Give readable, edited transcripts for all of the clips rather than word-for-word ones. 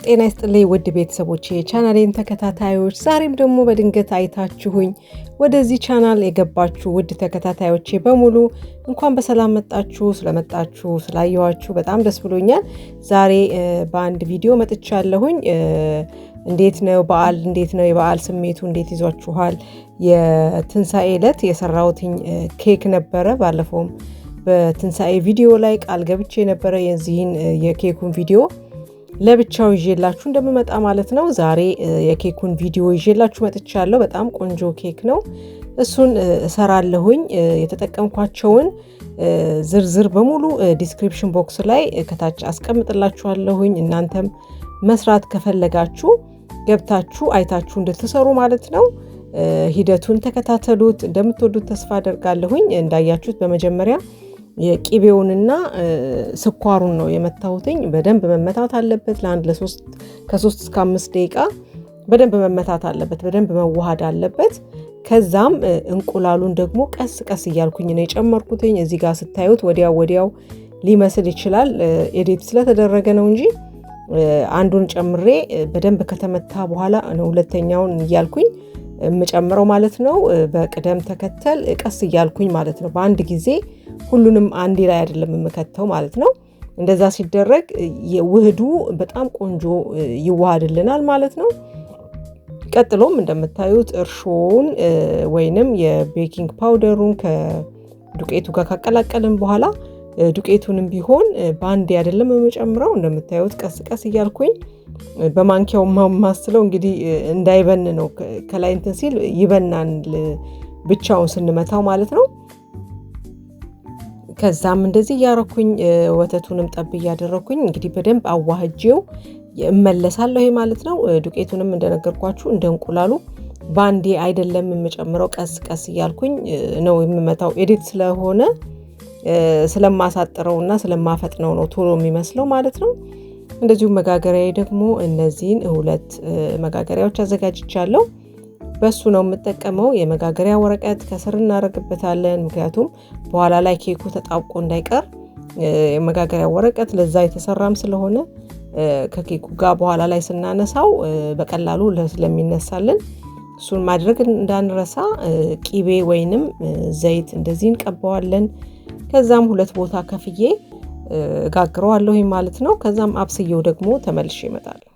ጤና ይስጥልኝ ውድ ቤተሰቦቼ ቻናሌን ተከታታዮች ዛሬም ደግሞ በድንገት አይታችሁኝ ወደዚህ ቻናል የገባችሁ ውድ ተከታታዮቼ በሙሉ እንኳን በሰላም መጣችሁ። ስለመጣችሁ ስላየኋችሁ በጣም ደስ ብሎኛል። ዛሬ በአንድ ቪዲዮ መጥቻለሁኝ። እንዴት ነው በዓል? እንዴት ነው የበዓል ስሜቱ? እንዴት ይዟችኋል? የትንሳኤ ዕለት የሰራሁትኝ ኬክ ነበረ። ባለፈውም በትንሳኤ ቪዲዮ ላይ ቃል ገብቼ ነበረ የዚህን የኬኩን ቪዲዮ ለብቻው ይዤላችሁ እንደምመጣ ማለት ነው። ዛሬ የኬኩን ቪዲዮ ይዤላችሁ መጥቻለሁ። በጣም ቆንጆ ኬክ ነው። እሱን እሰራለሁኝ። የተጠቀምኳቸውን ዝርዝር በሙሉ ዲስክሪፕሽን ቦክስ ላይ ከታች አስቀምጥላችኋለሁኝ። እናንተም መስራት ከፈለጋችሁ ገብታችሁ አይታችሁ እንድትሰሩ ማለት ነው። ሂደቱን ተከታተሉት። እንደምትወዱት ተስፋ አደርጋለሁኝ። እንዳያችሁት በመጀመሪያ የቂቤውንና ስኳሩን ነው የመታሁትኝ። በደንብ መመታት አለበት። ከ3 እስከ 5 ደቂቃ በደንብ መመታት አለበት። በደንብ መዋሃድ አለበት። ከዛም እንቁላሉን ደግሞ ቀስ ቀስ እያልኩኝ ነው የጨመርኩትኝ። እዚህ ጋር ስታዩት ወዲያው ሊመስል ይችላል። ኤዲት ስለተደረገ ነው እንጂ አንዱን ጨምሬ በደንብ ከተመታ በኋላ ነው ሁለተኛውን እያልኩኝ የምጨምረው ማለት ነው። በቅደም ተከተል ቀስ እያልኩኝ ማለት ነው። በአንድ ጊዜ ሁሉንም አንዴ ላይ አይደለም የምከተው ማለት ነው። እንደዛ ሲደረግ የውህዱ በጣም ቆንጆ ይዋሃድልናል ማለት ነው። ቀጥሎም እንደምታዩት እርሾውን ወይንም የቤኪንግ ፓውደሩን ከዱቄቱ ጋር ካቀላቀልን በኋላ ዱቄቱንም ቢሆን በአንዴ አይደለም የምጨምረው። እንደምታዩት ቀስ ቀስ እያልኩኝ በማንኪያው ማስለው እንግዲህ እንዳይበን ነው። ከላይ እንትን ሲል ይበናል ብቻውን ስንመታው ማለት ነው። ከዛም እንደዚህ እያረኩኝ ወተቱንም ጠብ እያደረኩኝ እንግዲህ በደንብ አዋህጄው እመለሳለሁ ማለት ነው። ዱቄቱንም እንደነገርኳችሁ እንደ እንቁላሉ ባንዴ አይደለም የምጨምረው። ቀስ ቀስ እያልኩኝ ነው የምመታው። ኤዲት ስለሆነ ስለማሳጥረውና ስለማፈጥነው ነው ቶሎ የሚመስለው ማለት ነው። እንደዚሁም መጋገሪያዬ ደግሞ እነዚህን 2 መጋገሪያዎች አዘጋጅቻለሁ። በሱ ነው የምጠቀመው። የመጋገሪያ ወረቀት ከስር እናደርግበታለን። ምክንያቱም በኋላ ላይ ኬኩ ተጣብቆ እንዳይቀር የመጋገሪያ ወረቀት ለዛ የተሰራም ስለሆነ ከኬኩ ጋር በኋላ ላይ ስናነሳው በቀላሉ ስለሚነሳልን እሱን ማድረግ እንዳንረሳ። ቂቤ ወይንም ዘይት እንደዚህ እንቀባዋለን። ከዛም 2 ቦታ ከፍዬ ጋግረዋለሁ ማለት ነው። ከዛም አብስዬው ደግሞ ተመልሼ እመጣለሁ።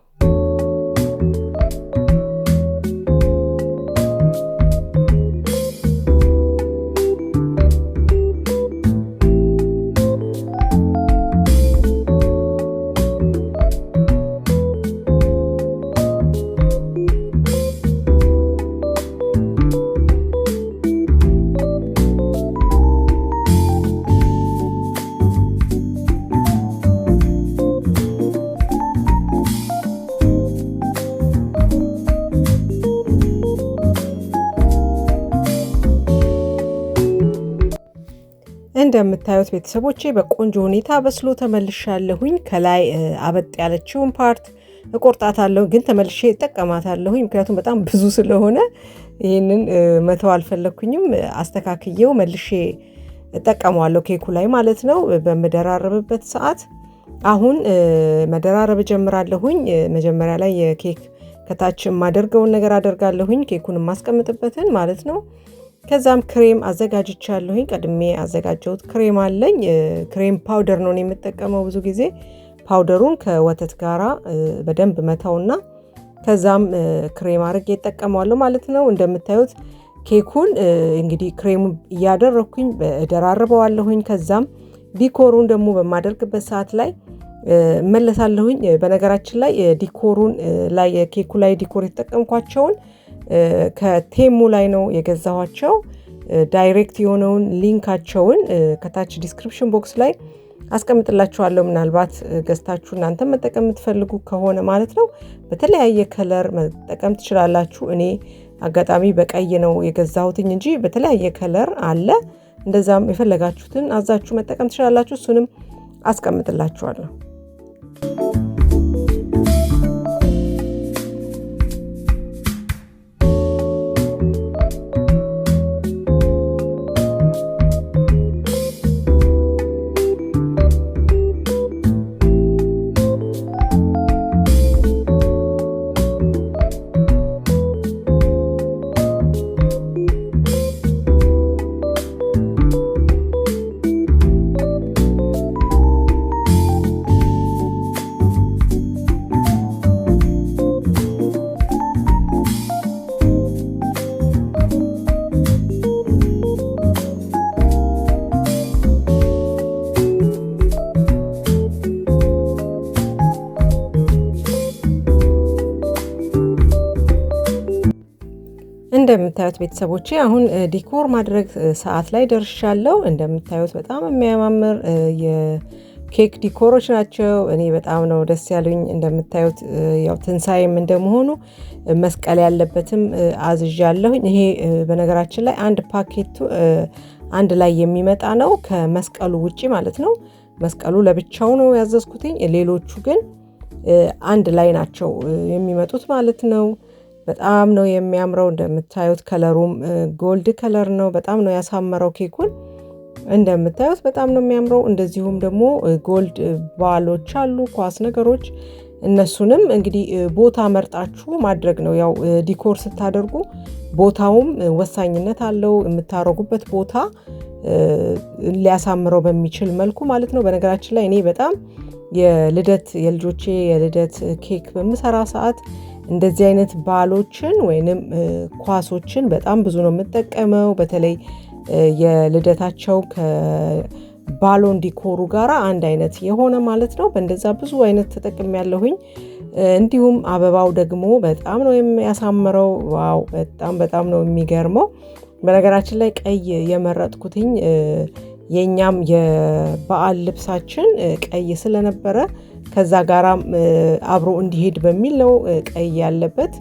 እንደምታዩት ቤተሰቦቼ በቆንጆ ሁኔታ በስሎ ተመልሻለሁኝ። ከላይ አበጥ ያለችውን ፓርት እቆርጣታለሁ፣ ግን ተመልሼ እጠቀማታለሁኝ። ምክንያቱም በጣም ብዙ ስለሆነ ይህንን መተው አልፈለኩኝም። አስተካክየው መልሼ እጠቀመዋለሁ ኬኩ ላይ ማለት ነው። በመደራረብበት ሰዓት አሁን መደራረብ ጀምራለሁኝ። መጀመሪያ ላይ የኬክ ከታች የማደርገውን ነገር አደርጋለሁኝ፣ ኬኩን የማስቀምጥበትን ማለት ነው። ከዛም ክሬም አዘጋጅቻለሁኝ። ቀድሜ አዘጋጀሁት ክሬም አለኝ። ክሬም ፓውደር ነው የምጠቀመው ብዙ ጊዜ። ፓውደሩን ከወተት ጋራ በደንብ መታውና ከዛም ክሬም አድርጌ እጠቀመዋለሁ ማለት ነው። እንደምታዩት ኬኩን እንግዲህ ክሬሙን እያደረኩኝ እደራርበዋለሁኝ። ከዛም ዲኮሩን ደግሞ በማደርግበት ሰዓት ላይ እመለሳለሁኝ። በነገራችን ላይ ዲኮሩን ላይ የኬኩ ላይ ዲኮር የተጠቀምኳቸውን ከቴሙ ላይ ነው የገዛኋቸው። ዳይሬክት የሆነውን ሊንካቸውን ከታች ዲስክሪፕሽን ቦክስ ላይ አስቀምጥላችኋለሁ። ምናልባት ገዝታችሁ እናንተ መጠቀም የምትፈልጉ ከሆነ ማለት ነው። በተለያየ ከለር መጠቀም ትችላላችሁ። እኔ አጋጣሚ በቀይ ነው የገዛሁትኝ እንጂ በተለያየ ከለር አለ። እንደዛም የፈለጋችሁትን አዛችሁ መጠቀም ትችላላችሁ። እሱንም አስቀምጥላችኋለሁ። እንደምታዩት ቤተሰቦቼ አሁን ዲኮር ማድረግ ሰዓት ላይ ደርሻለሁ። እንደምታዩት በጣም የሚያማምር የኬክ ዲኮሮች ናቸው። እኔ በጣም ነው ደስ ያሉኝ። እንደምታዩት ያው ትንሳኤም እንደመሆኑ መስቀል ያለበትም አዝዣለሁኝ። ይሄ በነገራችን ላይ አንድ ፓኬቱ አንድ ላይ የሚመጣ ነው ከመስቀሉ ውጪ ማለት ነው። መስቀሉ ለብቻው ነው ያዘዝኩትኝ። ሌሎቹ ግን አንድ ላይ ናቸው የሚመጡት ማለት ነው። በጣም ነው የሚያምረው። እንደምታዩት ከለሩም ጎልድ ከለር ነው። በጣም ነው ያሳመረው ኬኩን። እንደምታዩት በጣም ነው የሚያምረው። እንደዚሁም ደግሞ ጎልድ ባሎች አሉ፣ ኳስ ነገሮች። እነሱንም እንግዲህ ቦታ መርጣችሁ ማድረግ ነው። ያው ዲኮር ስታደርጉ ቦታውም ወሳኝነት አለው። የምታረጉበት ቦታ ሊያሳምረው በሚችል መልኩ ማለት ነው። በነገራችን ላይ እኔ በጣም የልጆቼ የልደት ኬክ በምሰራ ሰዓት እንደዚህ አይነት ባሎችን ወይንም ኳሶችን በጣም ብዙ ነው የምጠቀመው። በተለይ የልደታቸው ከባሎን ዲኮሩ ጋራ አንድ አይነት የሆነ ማለት ነው። በእንደዛ ብዙ አይነት ተጠቅሜያለሁኝ። እንዲሁም አበባው ደግሞ በጣም ነው የሚያሳምረው። ዋው በጣም ነው የሚገርመው። በነገራችን ላይ ቀይ የመረጥኩትኝ የኛም የበዓል ልብሳችን ቀይ ስለነበረ ከዛ ጋራም አብሮ እንዲሄድ በሚል ነው ቀይ ያለበት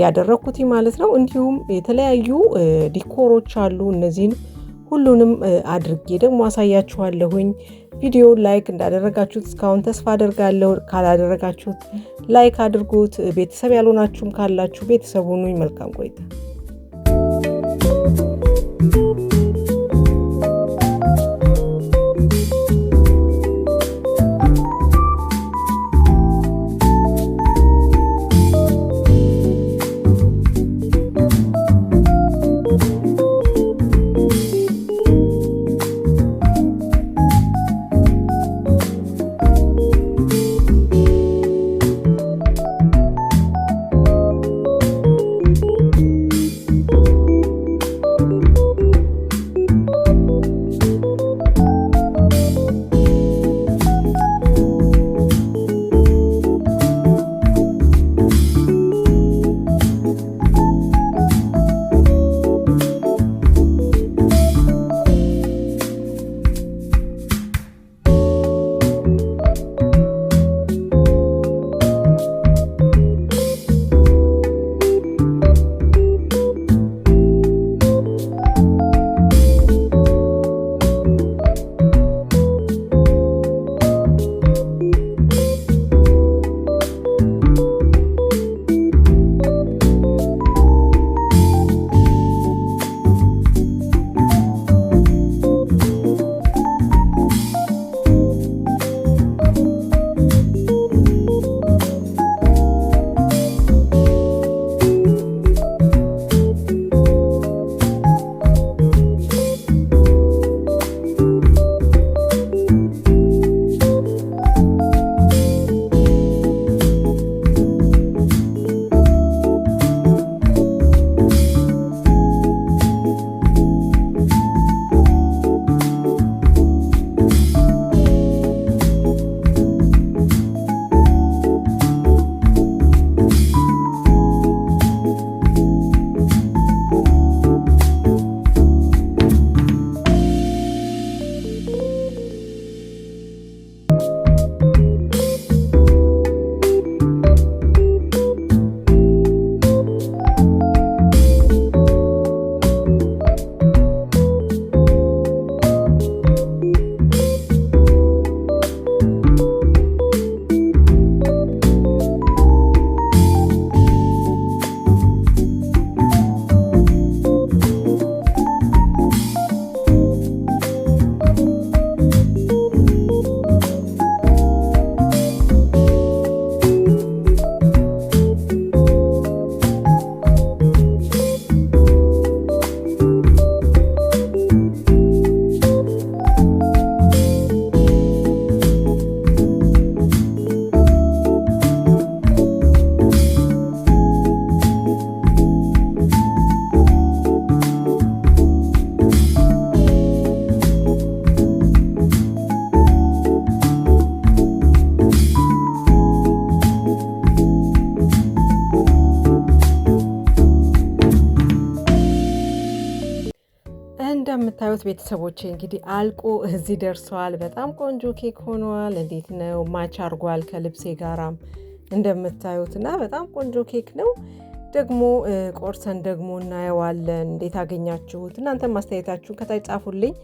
ያደረኩት ማለት ነው። እንዲሁም የተለያዩ ዲኮሮች አሉ። እነዚህን ሁሉንም አድርጌ ደግሞ አሳያችኋለሁኝ። ቪዲዮ ላይክ እንዳደረጋችሁት እስካሁን ተስፋ አደርጋለሁ። ካላደረጋችሁት ላይክ አድርጉት። ቤተሰብ ያልሆናችሁም ካላችሁ ቤተሰብ ሁኑኝ። መልካም ቆይታ። እንዳያችሁት ቤተሰቦቼ እንግዲህ አልቆ እዚህ ደርሷል። በጣም ቆንጆ ኬክ ሆኗል። እንዴት ነው ማች አርጓል ከልብሴ ጋራም እንደምታዩት እና በጣም ቆንጆ ኬክ ነው። ደግሞ ቆርሰን ደግሞ እናየዋለን። እንዴት አገኛችሁት? እናንተም ማስተያየታችሁን ከታች ጻፉልኝ።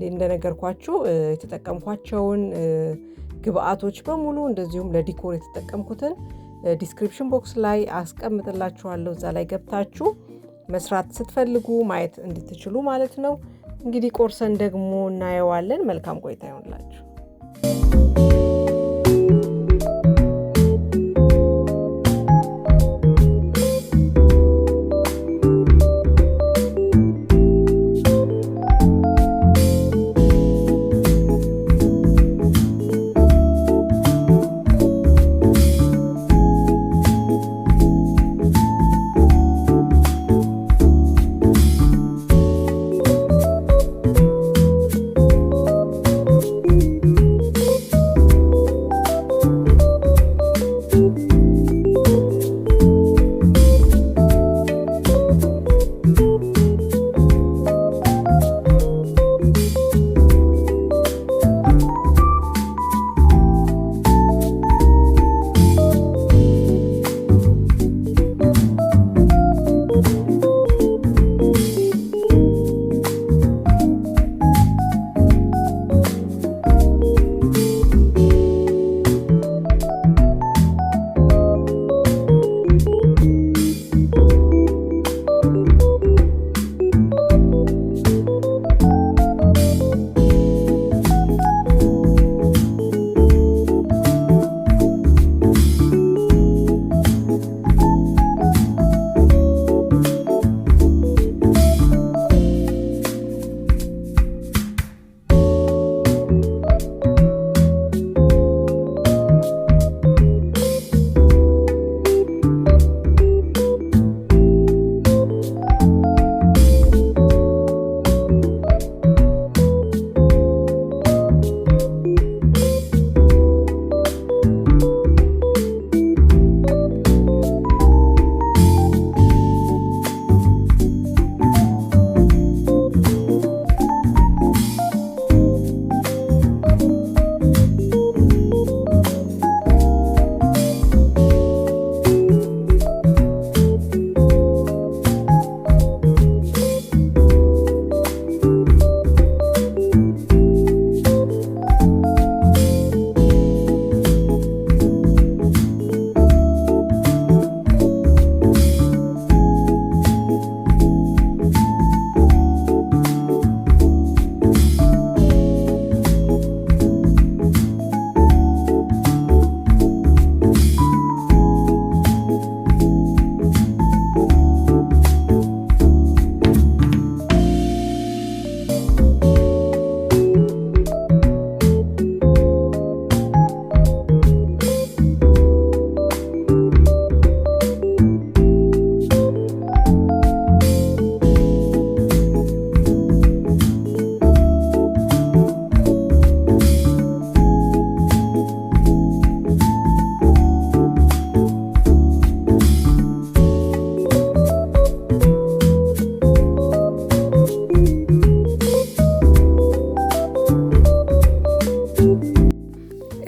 እንደነገርኳችሁ የተጠቀምኳቸውን ግብአቶች በሙሉ እንደዚሁም ለዲኮር የተጠቀምኩትን ዲስክሪፕሽን ቦክስ ላይ አስቀምጥላችኋለሁ። እዛ ላይ ገብታችሁ መስራት ስትፈልጉ ማየት እንድትችሉ ማለት ነው። እንግዲህ ቆርሰን ደግሞ እናየዋለን። መልካም ቆይታ ይሆንላችሁ።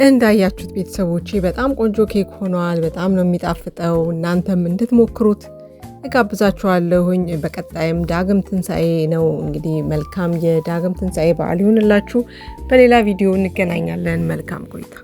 እንዳያችሁት ቤተሰቦቼ በጣም ቆንጆ ኬክ ሆኗል። በጣም ነው የሚጣፍጠው። እናንተም እንድትሞክሩት እጋብዛችኋለሁኝ። በቀጣይም ዳግም ትንሣኤ ነው። እንግዲህ መልካም የዳግም ትንሣኤ በዓል ይሁንላችሁ። በሌላ ቪዲዮ እንገናኛለን። መልካም ቆይታ።